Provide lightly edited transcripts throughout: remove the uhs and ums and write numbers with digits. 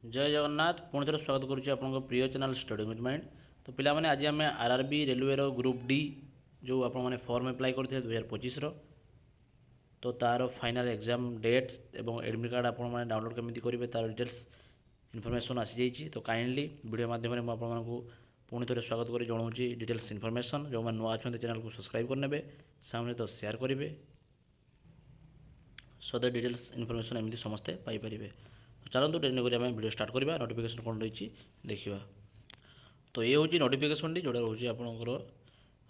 जय जगन्नाथ पुणी थे स्वागत करुच्ची आपन प्रिय चैनल स्टडी विथ माइंड। तो पिलामाने आज आम आरआरबी रेलवे ग्रुप डी जो आपने फॉर्म अप्लाई करते 2025 तो तार फाइनल एग्जाम डेट्स और एडमिट कार्ड आपने डाउनलोड केमी करेंगे तार डिटेल्स इनफर्मेशन आसी जाइए। तो काइंडली वीडियो माध्यम आपको पुणी थे स्वागत कर जनाऊँ डिटेल्स इनफर्मेशन जो मैंने नुआ अच्छा चैनल को सब्सक्राइब करने सामने तो शेयर करेंगे सो द डिटेल्स इनफर्मेशन एमती समस्ते पाइपर। तो चलते डेरी नक वीडियो स्टार्ट करवा नोटिफिकेशन कौन रही देखा। तो ये हूँ नोटिफिकेशन जोड़ा रोचे आपंकर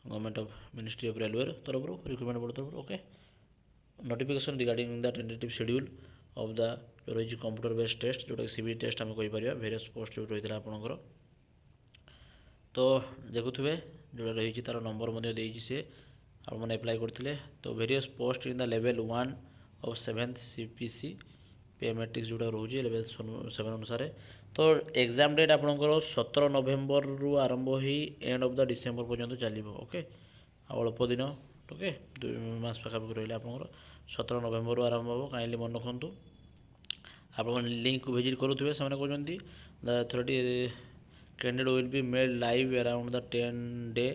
government of ministry of railway तरफ रिक्रुटमेंट बोर्ड तरफ okay. Notification regarding the tentative schedule of the जो रही कंप्यूटर बेस्ड टेस्ट जोटा सीबी टेस्ट आम कहीपर भेरियस पोस्ट जो रही है आपंकर। तो देखुए जोड़ा रही तार नंबर सी आपने अप्लाई करते। तो various post in the level 1 of 7th CPC पे मैट्रिक्स जोड़ा रोचे लेवल 7 अनुसार। तो एग्जाम डेट आपंकर 17 नवेम्बर रु आरंभ हो एंड ऑफ द डिसेम्बर पर्यंत चलो ओके। अल्प दिन ओके 2 मास पाखापाखि रही आपंकर 17 नवेम्बर रु आरंभ हो काइंडली मन रखु आप लिंक को विजिट करुवे से कहते the authority candidate will be made live around the 10 day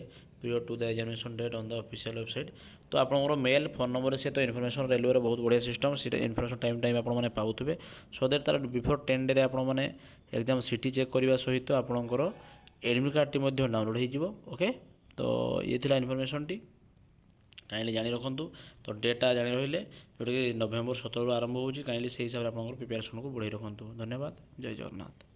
period to the examination date on the official website. तो आपंकर मेल फोन नंबर से तो इनफर्मेशन रेलवे बहुत बढ़िया सिस्टम से इनफर्मेशन टाइम टाइम आपने पाऊे सो दैट तार बिफोर 10 डे आपने एग्जाम सीटी चेक करने सहित आपंकर एडमिट कार्ड डाउनलोड हो ओके। तो ये थी इनफर्मेशन टी काइंडली जानी रखु। तो डेटा जानी रही जोटा कि नवेम्बर 17 आरंभ हो काइंडली से हिसाब से आप प्रिपेरेसन को बढ़ाई रखु। धन्यवाद। जय जगन्नाथ।